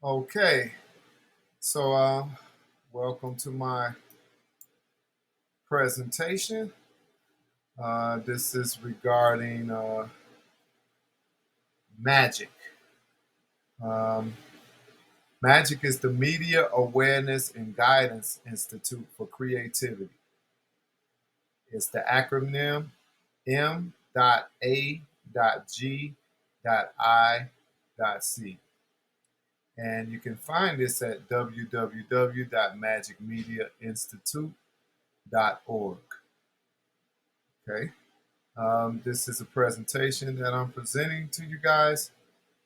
Okay, so welcome to my presentation. This is regarding MAGIC. Um, MAGIC is the Media Awareness and Guidance Institute for Creativity. It's the acronym M.A.G.I.C. And you can find this at www.magicmediainstitute.org. Okay. This is a presentation that I'm presenting to you guys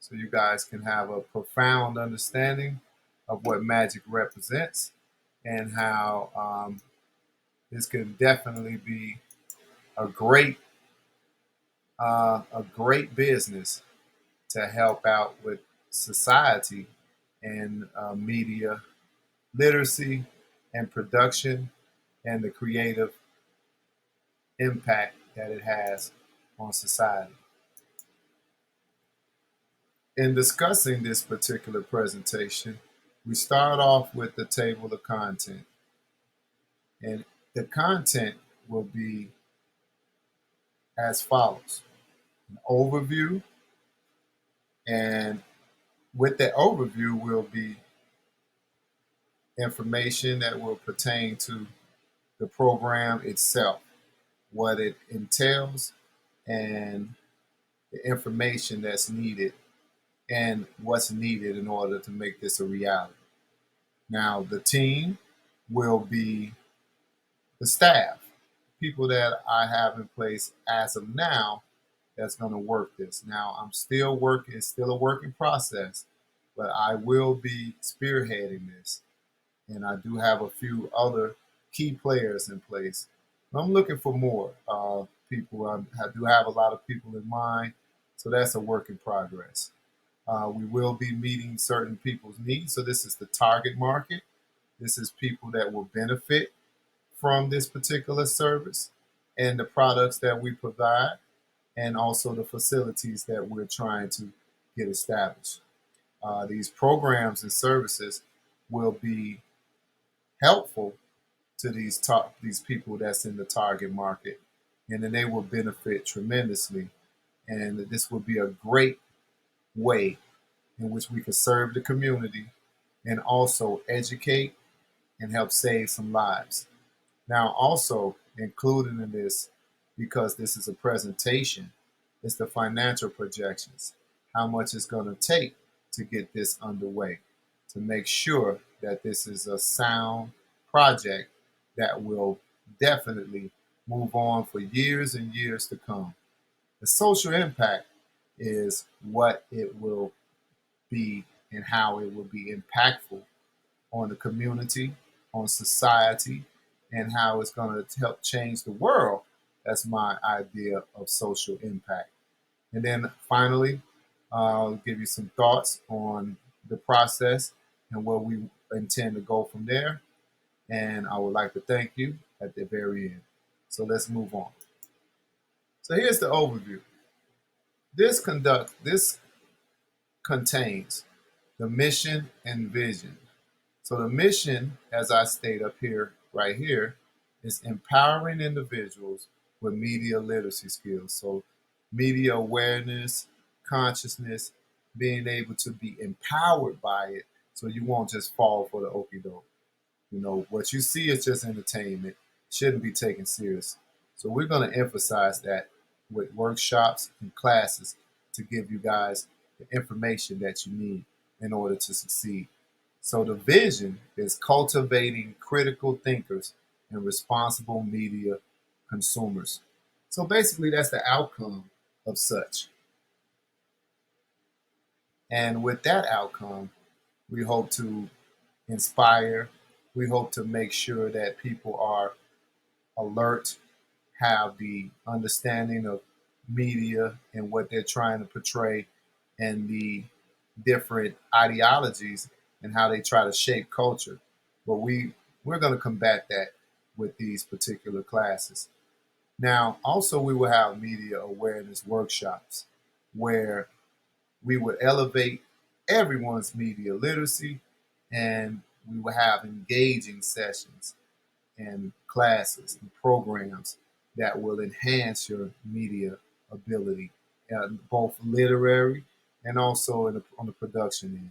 so you guys can have a profound understanding of what magic represents and how this can definitely be a great a great business to help out with society and media literacy and production and the creative impact that it has on society. In discussing this particular presentation, we start off with the table of content. And the content will be as follows: an overview, and with that overview will be information that will pertain to the program itself, what it entails, and the information that's needed and what's needed in order to make this a reality. Now, the team will be the staff, people that I have in place as of now that's going to work this. Now, I'm still working, it's still a working process, but I will be spearheading this. And I do have a few other key players in place. I'm looking for more people. I do have a lot of people in mind, so that's a work in progress. We will be meeting certain people's needs. So, this is the target market. This is people that will benefit from this particular service and the products that we provide, and also the facilities that we're trying to get established. These programs and services will be helpful to these people that's in the target market, and then they will benefit tremendously. And this will be a great way in which we can serve the community and also educate and help save some lives. Now, also included in this, because this is a presentation, is the financial projections. How much it's going to take to get this underway, to make sure that this is a sound project that will definitely move on for years and years to come. The social impact is what it will be and how it will be impactful on the community, on society, and how it's going to help change the world. That's my idea of social impact. And then finally, I'll give you some thoughts on the process and where we intend to go from there. And I would like to thank you at the very end. So let's move on. So here's the overview. This contains the mission and vision. So the mission, as I state up here, right here, is empowering individuals with media literacy skills. So media awareness, consciousness, being able to be empowered by it so you won't just fall for the okie doke. You know, what you see is just entertainment, shouldn't be taken serious. So we're going to emphasize that with workshops and classes to give you guys the information that you need in order to succeed. So the vision is cultivating critical thinkers and responsible media consumers. So basically, that's the outcome of such. And with that outcome, we hope to inspire, we hope to make sure that people are alert, have the understanding of media and what they're trying to portray, and the different ideologies and how they try to shape culture. But we're going to combat that with these particular classes. Now, also we will have media awareness workshops where we would elevate everyone's media literacy, and we will have engaging sessions and classes and programs that will enhance your media ability, both literary and also on the production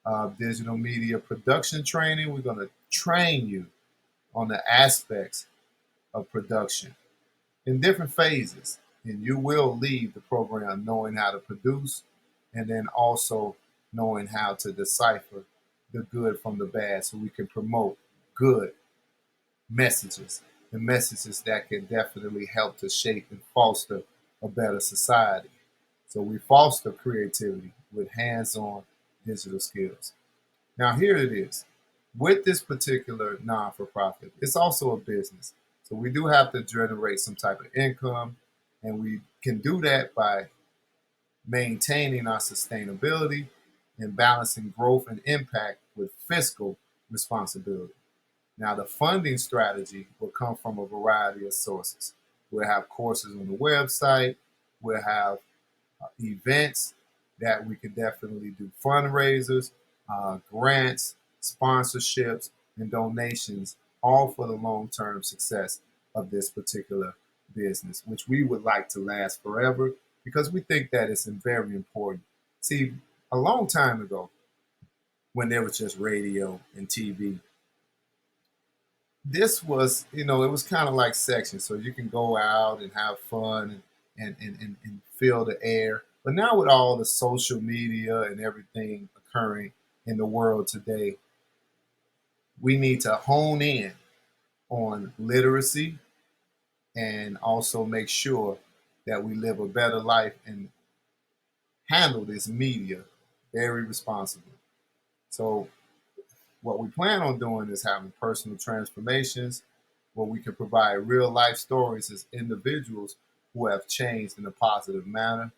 end. Digital media production training, we're going to train you on the aspects of production in different phases. And you will leave the program knowing how to produce and then also knowing how to decipher the good from the bad so we can promote good messages and messages that can definitely help to shape and foster a better society. So we foster creativity with hands-on digital skills. Now, here it is. With this particular non for profit, it's also a business. So we do have to generate some type of income, and we can do that by maintaining our sustainability and balancing growth and impact with fiscal responsibility. Now, the funding strategy will come from a variety of sources. We'll have courses on the website, we'll have events that we could definitely do fundraisers, grants, sponsorships, and donations, all for the long term success of this particular business, which we would like to last forever because we think that it's very important. See, a long time ago, when there was just radio and TV, this was, it was kind of like sections. So you can go out and have fun and feel the air. But now with all the social media and everything occurring in the world today, we need to hone in on literacy and also make sure that we live a better life and handle this media very responsibly. So what we plan on doing is having personal transformations where we can provide real life stories as individuals who have changed in a positive manner.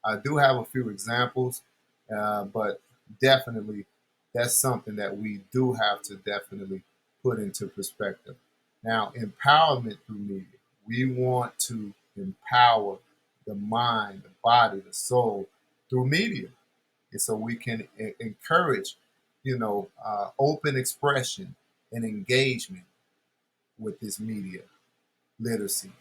I do have a few examples, but definitely that's something that we do have to definitely put into perspective. Now, empowerment through media. We want to empower the mind, the body, the soul through media. And so we can encourage, open expression and engagement with this media literacy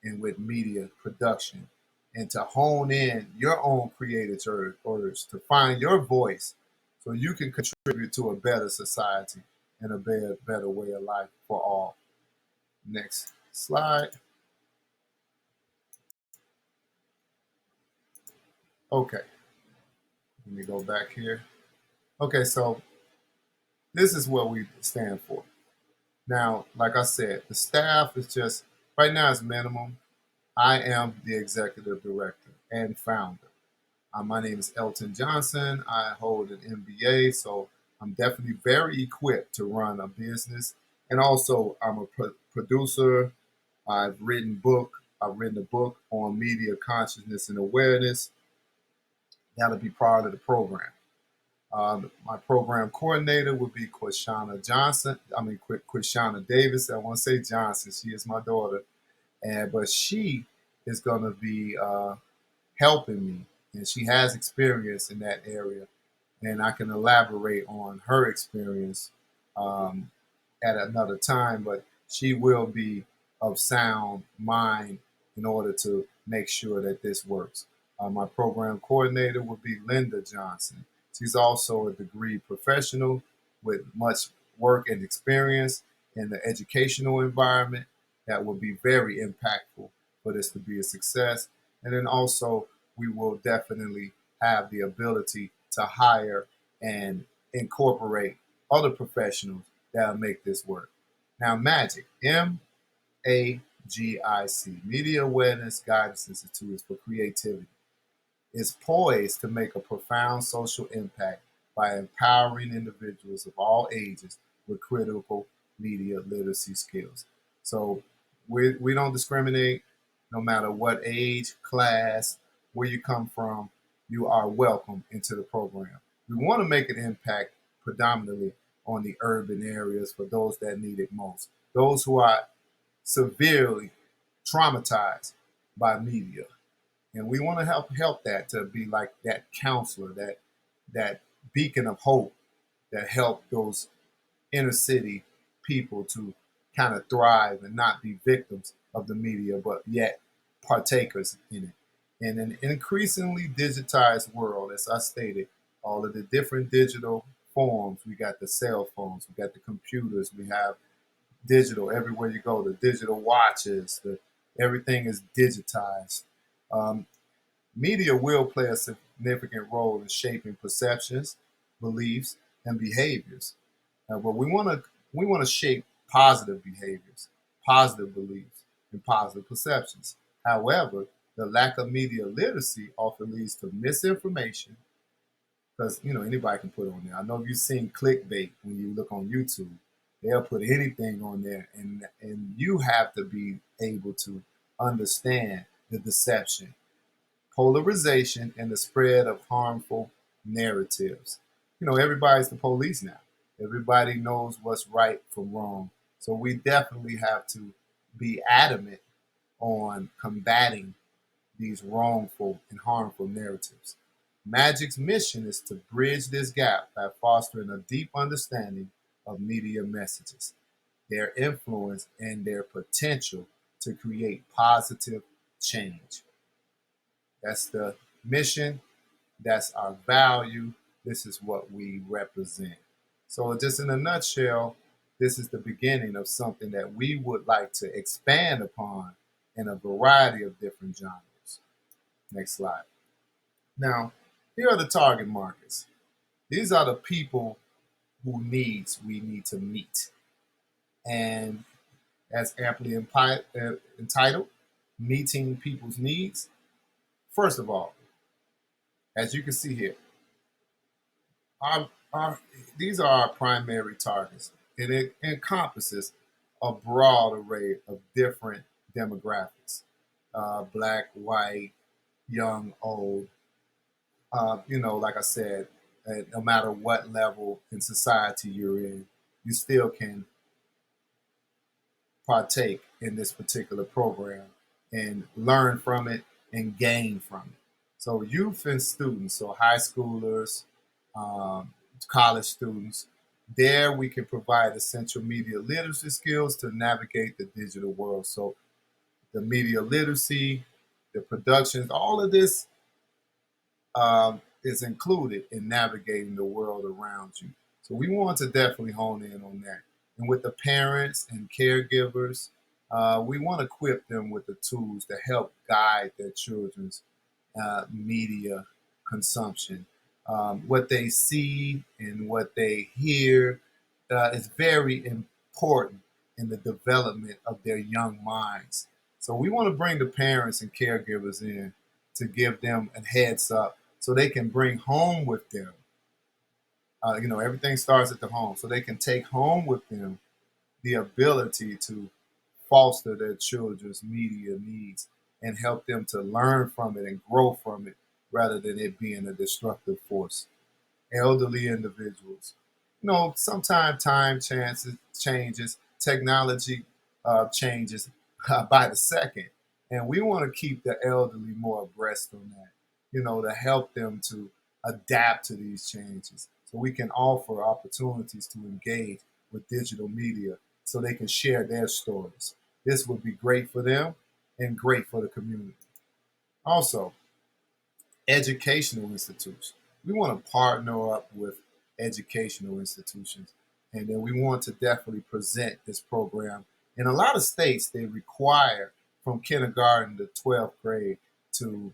and with media production, and to hone in your own creative urge to find your voice so you can contribute to a better society and a better way of life for all. Next slide. Okay, let me go back here. Okay, so this is what we stand for. Now, like I said, the staff is just right now is minimum. I am the executive director and founder. My name is Elton Johnson. I hold an MBA, so I'm definitely very equipped to run a business. And also, I'm a producer. I've written a book on media consciousness and awareness. That'll be part of the program. My program coordinator would be Quishana Johnson. Quishana Davis. I want to say Johnson. She is my daughter, but she is going to be helping me, and she has experience in that area, and I can elaborate on her experience um, at another time. But she will be of sound mind in order to make sure that this works. My program coordinator will be Linda Johnson. She's also a degree professional with much work and experience in the educational environment that will be very impactful for this to be a success. And then also, we will definitely have the ability to hire and incorporate other professionals that'll make this work. Now, MAGIC, M.A.G.I.C, Media Awareness Guidance Institute, is for creativity, is poised to make a profound social impact by empowering individuals of all ages with critical media literacy skills. So we don't discriminate no matter what age, class, where you come from, you are welcome into the program. We want to make an impact predominantly on the urban areas for those that need it most, those who are severely traumatized by media, and we want to help that to be like that counselor, that beacon of hope that help those inner city people to kind of thrive and not be victims of the media, but yet partakers in it. In an increasingly digitized world, as I stated, all of the different digital forms, we got the cell phones, we got the computers, we have digital everywhere you go, the digital watches, everything is digitized. Um, Media will play a significant role in shaping perceptions, beliefs, and behaviors. But we want to shape positive behaviors, positive beliefs, and positive perceptions. However, the lack of media literacy often leads to misinformation because anybody can put on there. I know if you've seen clickbait when you look on YouTube, they'll put anything on there, and you have to be able to understand the deception, polarization, and the spread of harmful narratives. Everybody's the police now. Everybody knows what's right from wrong. So we definitely have to be adamant on combating these wrongful and harmful narratives. Magic's mission is to bridge this gap by fostering a deep understanding of media messages, their influence, and their potential to create positive change. That's the mission. That's our value. This is what we represent. So, just in a nutshell, this is the beginning of something that we would like to expand upon in a variety of different genres. Next slide. Now, here are the target markets. These are the people who needs we need to meet. And as amply entitled, Meeting People's Needs. First of all, as you can see here, our these are our primary targets. It encompasses a broad array of different demographics: black, white, young, old. Like I said, no matter what level in society you're in, you still can partake in this particular program and learn from it and gain from it. So youth and students, so high schoolers, um, college students, there we can provide essential media literacy skills to navigate the digital world. So the media literacy, the productions, all of this is included in navigating the world around you. So we want to definitely hone in on that. And with the parents and caregivers, we want to equip them with the tools to help guide their children's media consumption. What they see and what they hear is very important in the development of their young minds. So we want to bring the parents and caregivers in to give them a heads up so they can bring home with them. Everything starts at the home. So they can take home with them the ability to foster their children's media needs and help them to learn from it and grow from it rather than it being a destructive force. Elderly individuals. Sometimes time changes, technology changes by the second, and we want to keep the elderly more abreast on that. To help them to adapt to these changes, so we can offer opportunities to engage with digital media, so they can share their stories. This would be great for them and great for the community. Also, educational institutions. We want to partner up with educational institutions, and then we want to definitely present this program. In a lot of states, they require from kindergarten to 12th grade to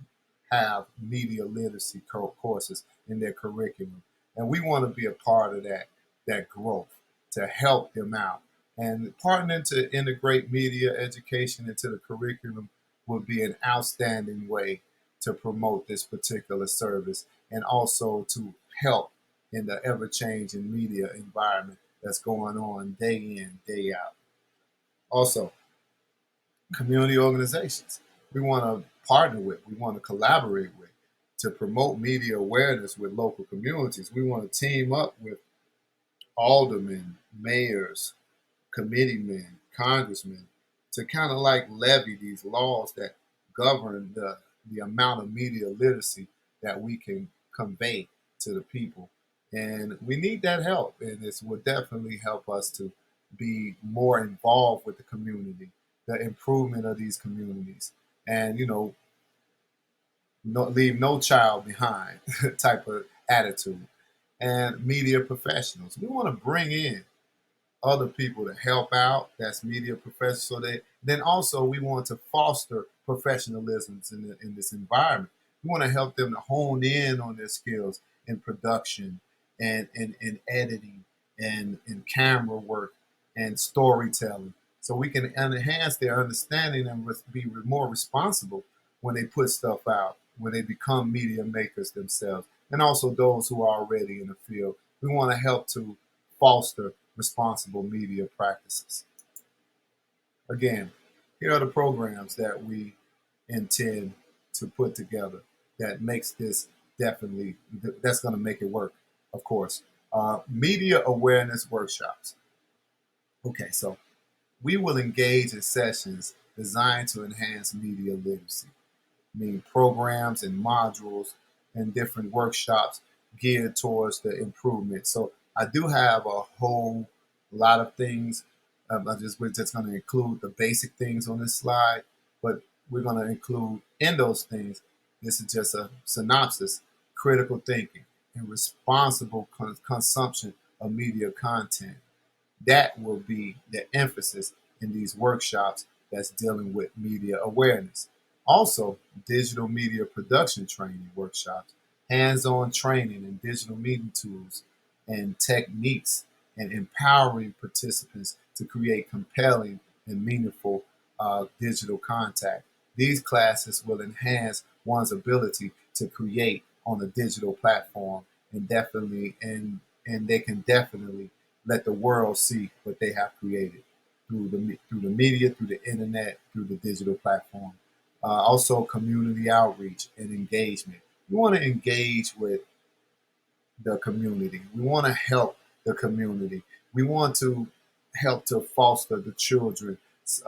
have media literacy courses in their curriculum, and we want to be a part of that growth to help them out. And partnering to integrate media education into the curriculum would be an outstanding way to promote this particular service and also to help in the ever changing media environment that's going on day in, day out. Also, community organizations we want to partner with, we want to collaborate with to promote media awareness with local communities. We want to team up with aldermen, mayors, committeemen, congressmen to kind of like levy these laws that govern the amount of media literacy that we can convey to the people And we need that help. And this will definitely help us to be more involved with the community, the improvement of these communities. And, leave no child behind type of attitude. And media professionals. We want to bring in other people to help out. That's media professionals. So then also we want to foster professionalism in this environment. We want to help them to hone in on their skills in production and editing and camera work and storytelling. So we can enhance their understanding and be more responsible when they put stuff out, when they become media makers themselves, and also those who are already in the field. We want to help to foster responsible media practices. Again, here are the programs that we intend to put together that makes this definitely, that's going to make it work, of course. Media awareness workshops. Okay, so we will engage in sessions designed to enhance media literacy, meaning programs and modules and different workshops geared towards the improvement. So I do have a whole lot of things. We're just going to include the basic things on this slide, but we're going to include in those things. This is just a synopsis: critical thinking and responsible consumption of media content. That will be the emphasis in these workshops that's dealing with media awareness. Also, digital media production training workshops, hands-on training in digital media tools and techniques, and empowering participants to create compelling and meaningful digital contact. These classes will enhance one's ability to create on a digital platform, and they can definitely let the world see what they have created through the media, through the internet, through the digital platform. Also, community outreach and engagement. We want to engage with the community. We want to help the community. We want to help to foster the children's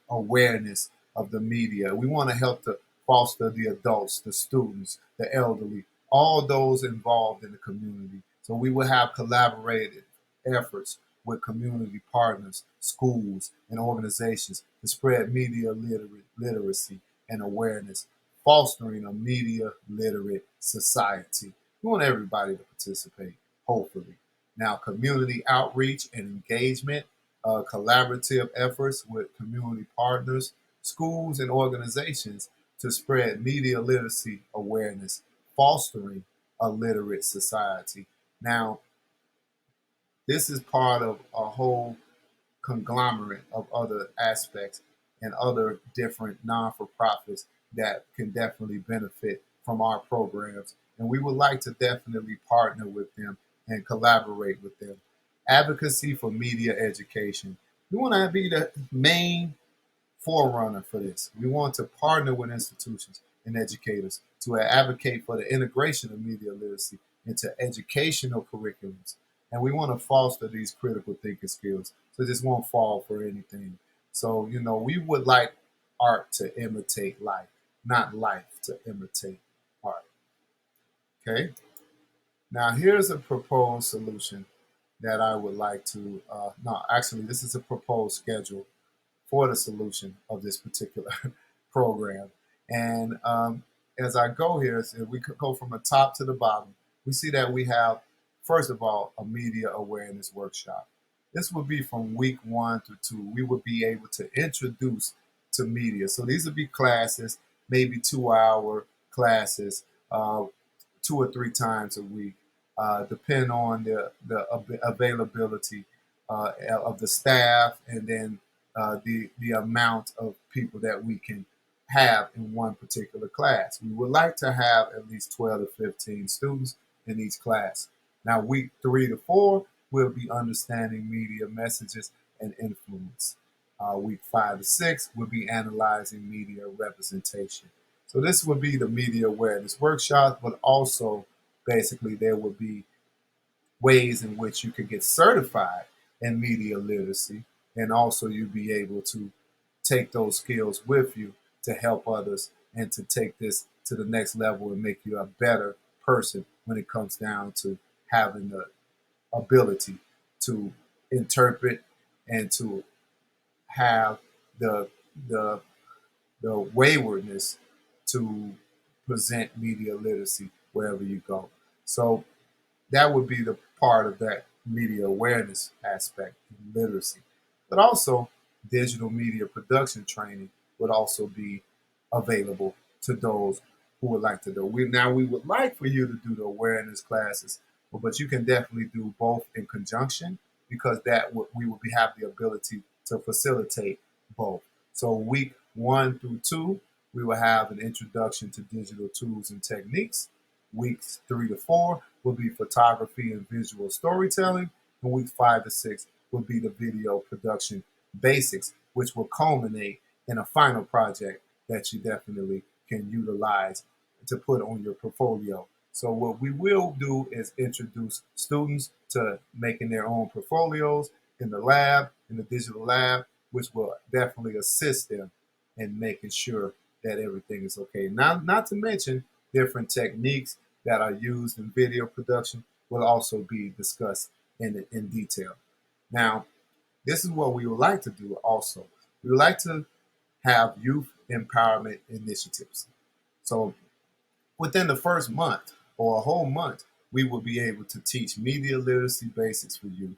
awareness of the media. We want to help to foster the adults, the students, the elderly, all those involved in the community. So we will have collaborative efforts with community partners, schools, and organizations to spread media literacy and awareness, fostering a media literate society. We want everybody to participate, hopefully. Now, community outreach and engagement, collaborative efforts with community partners, schools, and organizations to spread media literacy awareness, fostering a literate society. Now, this is part of a whole conglomerate of other aspects and other different non for profits that can definitely benefit from our programs. And we would like to definitely partner with them and collaborate with them. Advocacy for media education. We want to be the main forerunner for this. We want to partner with institutions and educators to advocate for the integration of media literacy into educational curriculums. And we want to foster these critical thinking skills so this won't fall for anything. So, we would like art to imitate life, not life to imitate art. Okay? Now, here's a proposed solution that I would like to, no, actually, this is a proposed schedule for the solution of this particular program. And as I go here, so we could go from the top to the bottom. We see that we have, first of all, a media awareness workshop. This would be from week 1 to 2. We would be able to introduce to media. So these would be classes, maybe 2-hour classes, 2 or 3 times a week, depend on the availability of the staff, and then the amount of people that we can have in one particular class. We would like to have at least 12 to 15 students in each class. Now, week 3 to 4, we'll be understanding media messages and influence. Week 5 to 6, we'll be analyzing media representation. So this would be the media awareness workshop, but also basically there would be ways in which you could get certified in media literacy, and also you'd be able to take those skills with you to help others and to take this to the next level and make you a better person when it comes down to having the ability to interpret and to have the the the waywardness to present media literacy wherever you go. So that would be the part of that media awareness aspect and literacy. But also, digital media production training would also be available to those who would like to do. We would like for you to do the awareness classes, but you can definitely do both in conjunction because we would have the ability to facilitate both. So week 1 through 2, we will have an introduction to digital tools and techniques. Weeks 3 to 4 will be photography and visual storytelling, and weeks 5 to 6 will be the video production basics, which will culminate in a final project that you definitely can utilize to put on your portfolio. So what we will do is introduce students to making their own portfolios in the lab, in the digital lab, which will definitely assist them in making sure that everything is okay. Not to mention different techniques that are used in video production will also be discussed in detail. Now, this is what we would like to do also. We would like to have youth empowerment initiatives. So within the first month or a whole month, we will be able to teach media literacy basics for youth.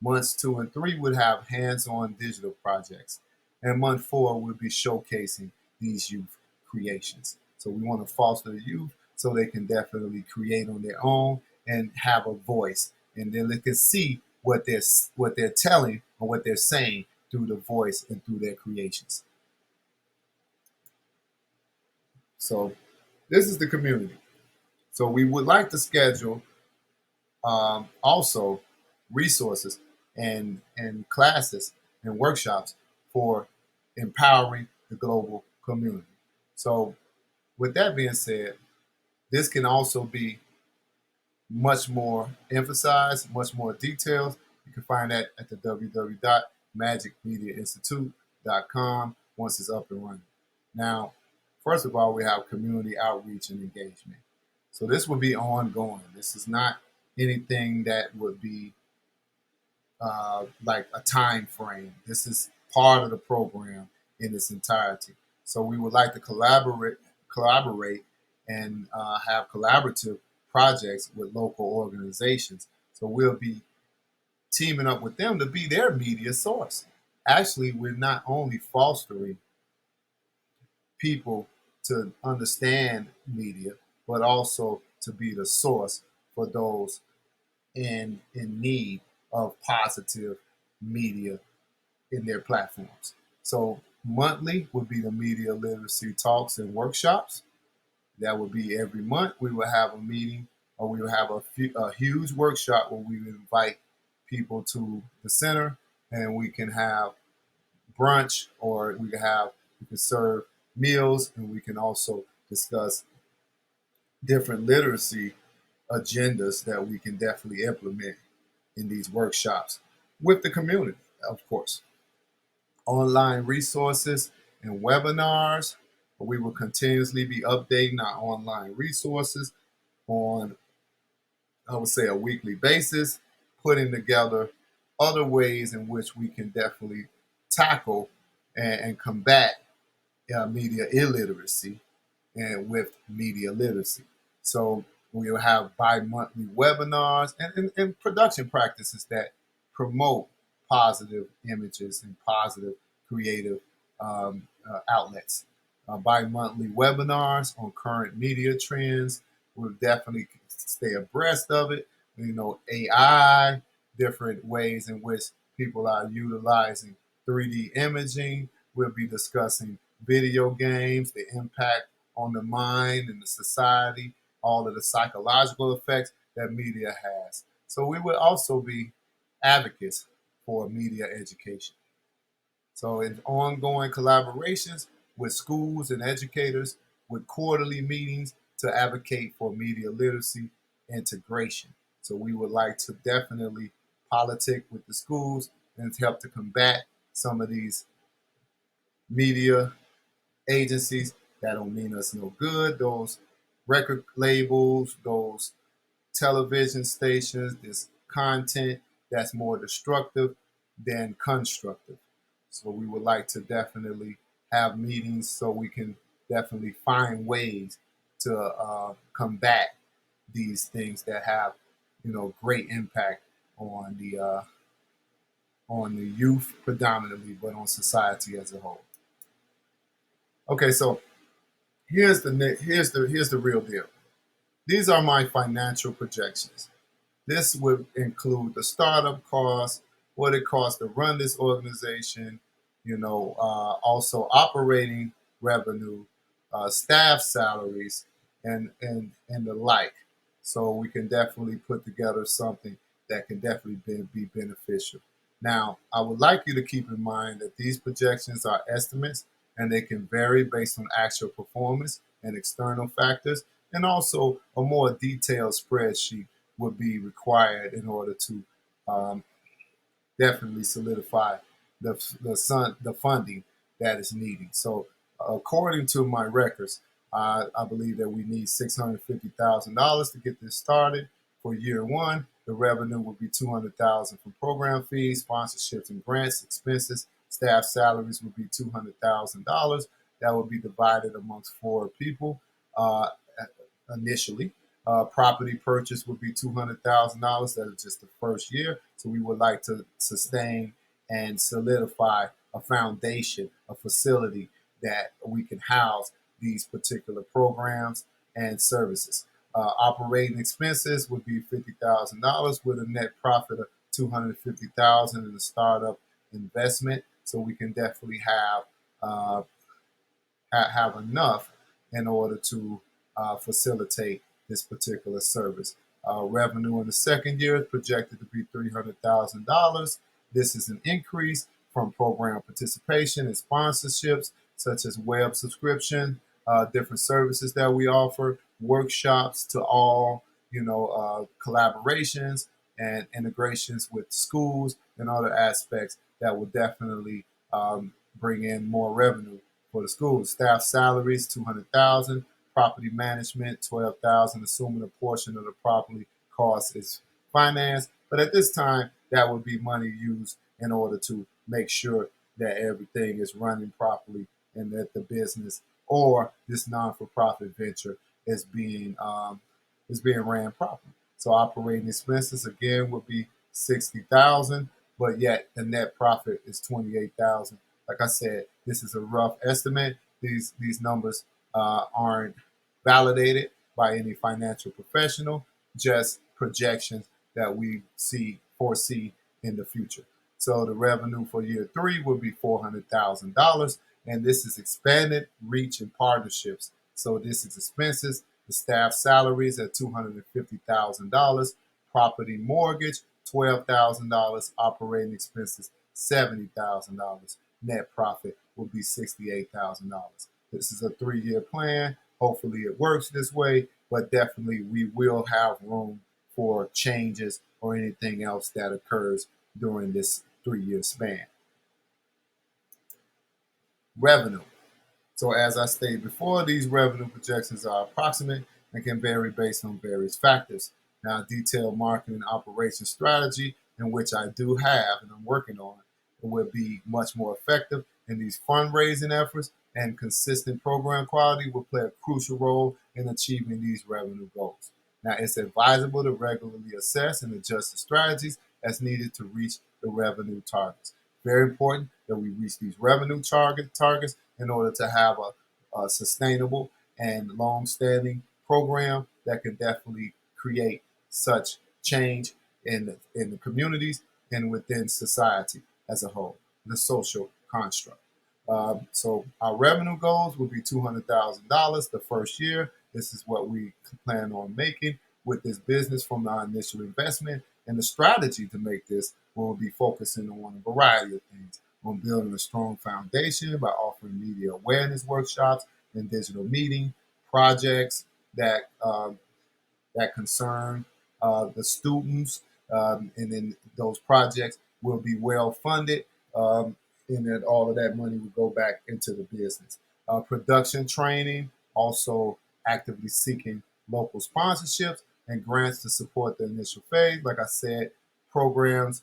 Months 2 and 3 would have hands-on digital projects. And month 4 will be showcasing these youth creations. So we want to foster the youth so they can definitely create on their own and have a voice. And then they can see what they're telling or what they're saying through the voice and through their creations. So this is the community. So we would like to schedule also resources and classes and workshops for empowering the global community. So with that being said, this can also be much more emphasized, much more details. You can find that at the www.magicmediainstitute.com once it's up and running. Now, first of all, we have community outreach and engagement. So this will be ongoing. This is not anything that would be like a time frame. This is part of the program in its entirety. So we would like to collaborate, and have collaborative projects with local organizations. So we'll be teaming up with them to be their media source. Actually, we're not only fostering people to understand media, but also to be the source for those in need of positive media in their platforms. So monthly would be the media literacy talks and workshops. That would be every month. We will have a meeting, or we will have a huge workshop where we invite people to the center, and we can have brunch, or we can serve meals, and we can also discuss different literacy agendas that we can definitely implement in these workshops with the community, of course. Online resources and webinars. We will continuously be updating our online resources on, I would say, a weekly basis, putting together other ways in which we can definitely tackle and combat media illiteracy and with media literacy. So we'll have bi-monthly webinars and production practices that promote positive images and positive creative outlets. Bi-monthly webinars on current media trends. We'll definitely stay abreast of it. AI, different ways in which people are utilizing 3D imaging. We'll be discussing video games, the impact on the mind and the society, all of the psychological effects that media has. So we will also be advocates for media education. So in ongoing collaborations with schools and educators, with quarterly meetings to advocate for media literacy integration. So we would like to definitely politic with the schools and help to combat some of these media agencies that don't mean us no good. Those record labels, those television stations, this content that's more destructive than constructive. So we would like to definitely have meetings so we can definitely find ways to combat these things that have, great impact on the youth predominantly, but on society as a whole. Okay, so here's the real deal. These are my financial projections. This would include the startup costs, what it costs to run this organization, also operating revenue, staff salaries, and the like. So we can definitely put together something that can definitely be beneficial. Now, I would like you to keep in mind that these projections are estimates and they can vary based on actual performance and external factors, and also a more detailed spreadsheet would be required in order to um, definitely solidify the funding that is needed. So, according to my records, I believe that we need $650,000 to get this started for year one. The revenue will be $200,000 from program fees, sponsorships, and grants. Expenses, staff salaries would be $200,000. That would be divided amongst four people uh, initially. Property purchase would be $200,000. That is just the first year. So we would like to sustain and solidify a foundation, a facility that we can house these particular programs and services. Operating expenses would be $50,000 with a net profit of $250,000 in the startup investment. So we can definitely uh, have enough in order to facilitate this particular service. Revenue in the second year is projected to be $300,000. This is an increase from program participation and sponsorships, such as web subscription, different services that we offer, workshops to all, collaborations and integrations with schools and other aspects that will definitely bring in more revenue for the school. Staff salaries, 200,000. Property management, 12,000. Assuming a portion of the property cost is financed, but at this time, that would be money used in order to make sure that everything is running properly and that the business or this non-for-profit venture is being ran properly. So operating expenses again would be 60,000, but yet the net profit is 28,000. Like I said, this is a rough estimate. These numbers aren't validated by any financial professional, just projections that we foresee in the future. So the revenue for year three will be $400,000, and this is expanded reach and partnerships. So this is expenses, the staff salaries at $250,000, property mortgage $12,000, operating expenses $70,000. Net profit will be $68,000. This is a 3-year plan. Hopefully, it works this way, but definitely we will have room for changes or anything else that occurs during this 3-year span. Revenue. So, as I stated before, these revenue projections are approximate and can vary based on various factors. Now, detailed marketing operation strategy, in which I do have and I'm working on, it will be much more effective in these fundraising efforts, and consistent program quality will play a crucial role in achieving these revenue goals. Now, it's advisable to regularly assess and adjust the strategies as needed to reach the revenue targets. Very important that we reach these revenue targets in order to have a sustainable and long-standing program that can definitely create such change in the communities and within society as a whole, the social construct. So our revenue goals will be $200,000 the first year. This is what we plan on making with this business from our initial investment. And the strategy to make this will be focusing on a variety of things, on building a strong foundation by offering media awareness workshops and digital meeting projects that concern the students, and then those projects will be well funded, and then all of that money will go back into the business. Production training, also actively seeking local sponsorships and grants to support the initial phase. Like I said, programs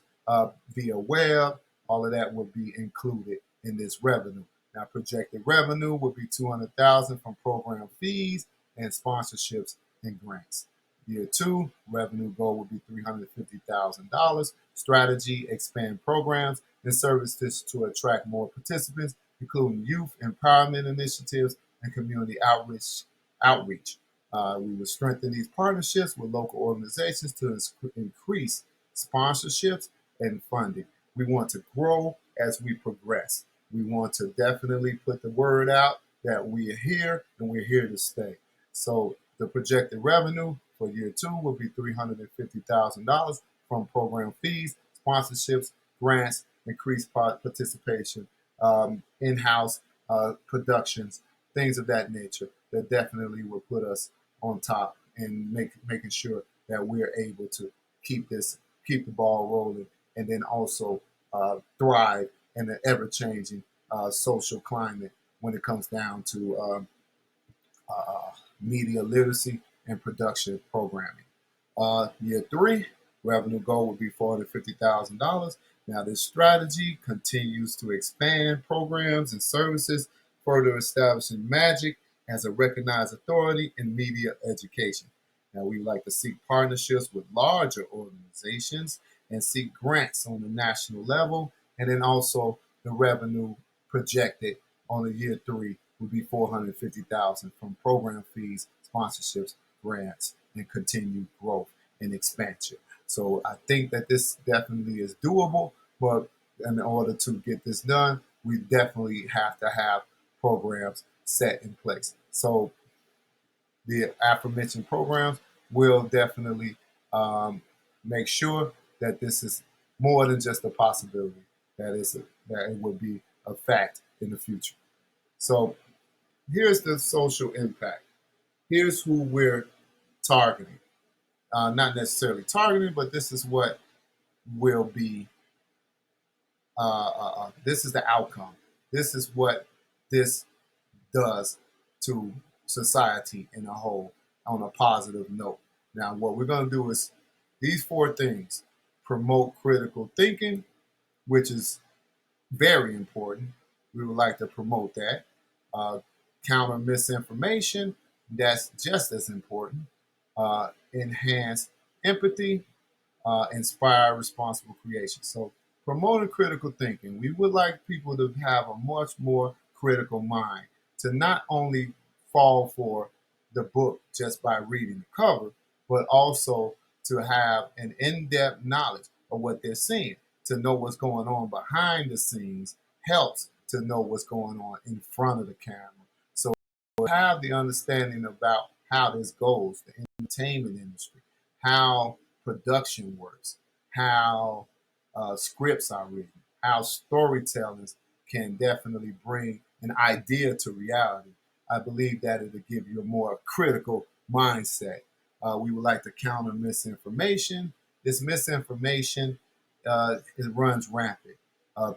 via web, all of that would be included in this revenue. Now, projected revenue would be $200,000 from program fees and sponsorships and grants. Year two, revenue goal would be $350,000. Strategy, expand programs and services to attract more participants, including youth empowerment initiatives and community outreach. We will strengthen these partnerships with local organizations to increase sponsorships and funding. We want to grow as we progress. We want to definitely put the word out that we are here and we're here to stay. So the projected revenue for year two will be $350,000 from program fees, sponsorships, grants, increased participation, in-house productions, things of that nature that definitely will put us on top and making sure that we're able to keep the ball rolling, and then also thrive in the ever-changing social climate when it comes down to media literacy and production programming. Year three, revenue goal would be $450,000. Now, this strategy continues to expand programs and services, further establishing M.A.G.I.C as a recognized authority in media education. Now, we like to seek partnerships with larger organizations and seek grants on the national level, and then also the revenue projected on the year three would be $450,000 from program fees, sponsorships, grants, and continued growth and expansion. So I think that this definitely is doable, but in order to get this done, we definitely have to have programs set in place. So the aforementioned programs will definitely make sure that this is more than just a possibility, that it will be a fact in the future. So here's the social impact. Here's who we're targeting. Not necessarily targeting, but this is what will be, this is the outcome. This is what this does to society in a whole on a positive note. Now, what we're going to do is these four things: promote critical thinking, which is very important. We would like to promote that. Counter misinformation, that's just as important. Enhance empathy, inspire responsible creation. So, promoting critical thinking, we would like people to have a much more critical mind, to not only fall for the book just by reading the cover, but also to have an in-depth knowledge of what they're seeing, to know what's going on behind the scenes helps to know what's going on in front of the camera. So have the understanding about how this goes, the entertainment industry, how production works, how scripts are written, how storytelling can definitely bring an idea to reality. I believe that it'll give you a more critical mindset. We would like to counter misinformation. This misinformation, it runs rampant.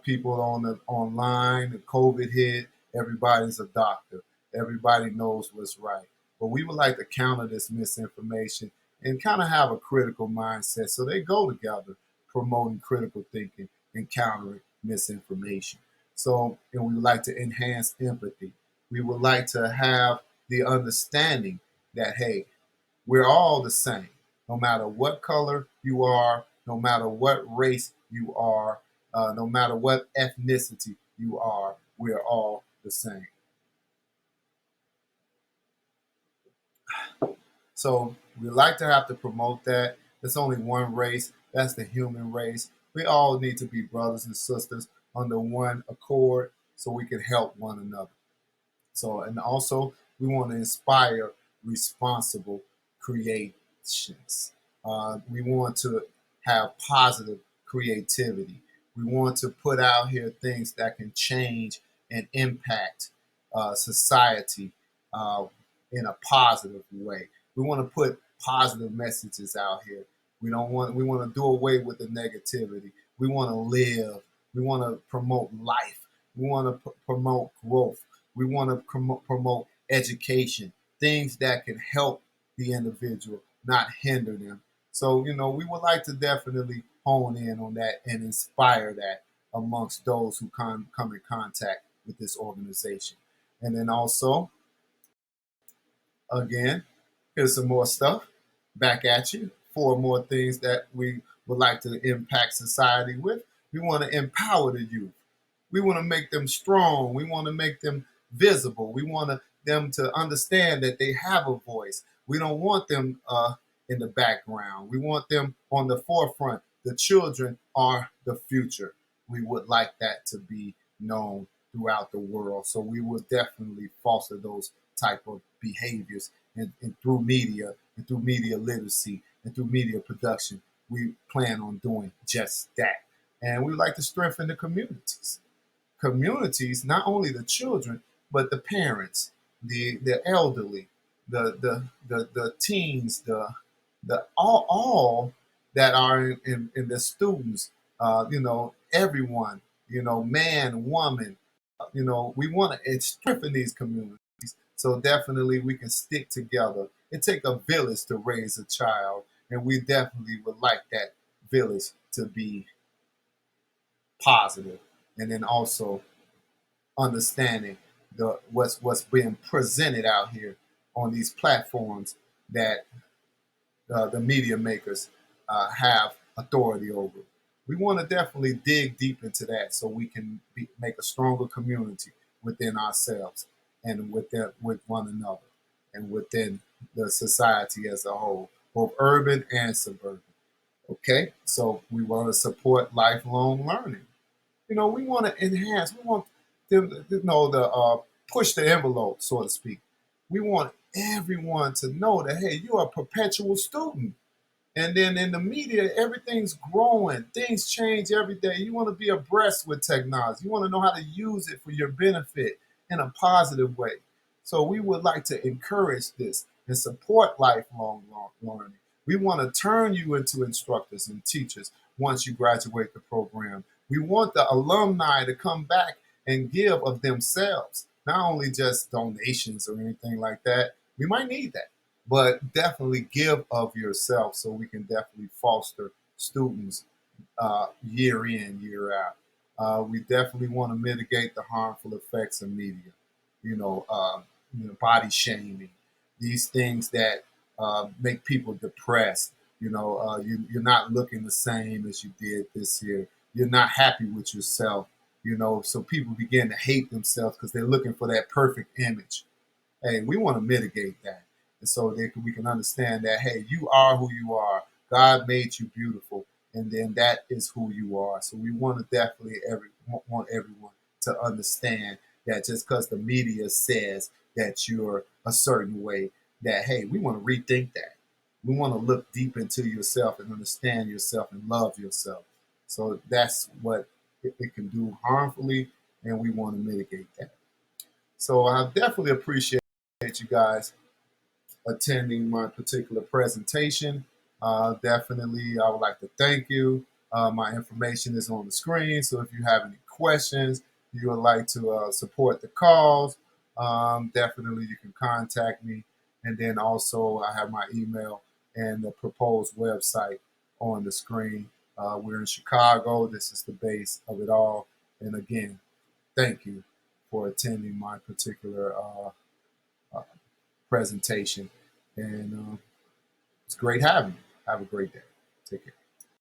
People on the online, the COVID hit, everybody's a doctor. Everybody knows what's right. But we would like to counter this misinformation and kind of have a critical mindset. So they go together, promoting critical thinking and countering misinformation. So, and we would like to enhance empathy. We would like to have the understanding that, hey, we're all the same. No matter what color you are, no matter what race you are, no matter what ethnicity you are, we're all the same. So we like to have to promote that. There's only one race, that's the human race. We all need to be brothers and sisters under one accord so we can help one another. So, and also we want to inspire responsible creations. We want to have positive creativity. We want to put out here things that can change and impact society uh, in a positive way. We want to put positive messages out here. We want to do away with the negativity. We want to live. We want to promote life. We want to promote growth. We want to promote education, things that can help the individual not hinder them. So, we would like to definitely hone in on that and inspire that amongst those who come in contact with this organization. And then also, again, here's some more stuff back at you. Four more things that we would like to impact society with. We want to empower the youth. We want to make them strong. We want to make them visible. We want them to understand that they have a voice. We don't want them in the background. We want them on the forefront. The children are the future. We would like that to be known throughout the world. So we will definitely foster those type of behaviors and through media literacy and through media production. We plan on doing just that. And we like to strengthen the communities, not only the children, but the parents, the elderly, the teens, the all that are in the students, everyone, man, woman, we want to strengthen these communities. So definitely we can stick together. It takes a village to raise a child, and we definitely would like that village to be positive, and then also understanding what's being presented out here on these platforms that the media makers have authority over. We want to definitely dig deep into that so we can make a stronger community within ourselves and with one another and within the society as a whole, both urban and suburban. Okay, so we want to support lifelong learning. We want to enhance. We want them, the push the envelope, so to speak. We want everyone to know that hey, you're a perpetual student. And then in the media, everything's growing. Things change every day. You want to be abreast with technology. You want to know how to use it for your benefit in a positive way. So we would like to encourage this and support lifelong learning. We want to turn you into instructors and teachers once you graduate the program. We want the alumni to come back and give of themselves, not only just donations or anything like that. We might need that, but definitely give of yourself so we can definitely foster students year in, year out. We definitely want to mitigate the harmful effects of media, body shaming, these things that make people depressed. You're not looking the same as you did this year. You're not happy with yourself. So people begin to hate themselves because they're looking for that perfect image. Hey, we want to mitigate that. And so we can understand that, hey, you are who you are. God made you beautiful. And then that is who you are. So we want to definitely want everyone to understand that just because the media says that you're a certain way, that, hey, we want to rethink that. We want to look deep into yourself and understand yourself and love yourself. So that's what it can do harmfully, and we want to mitigate that. So I definitely appreciate you guys attending my particular presentation. Definitely, I would like to thank you. My information is on the screen, so if you have any questions, you would like to support the cause, definitely you can contact me. And then also, I have my email and the proposed website on the screen. We're in Chicago. This is the base of it all. And again, thank you for attending my particular uh, presentation. And it's great having you. Have a great day. Take care.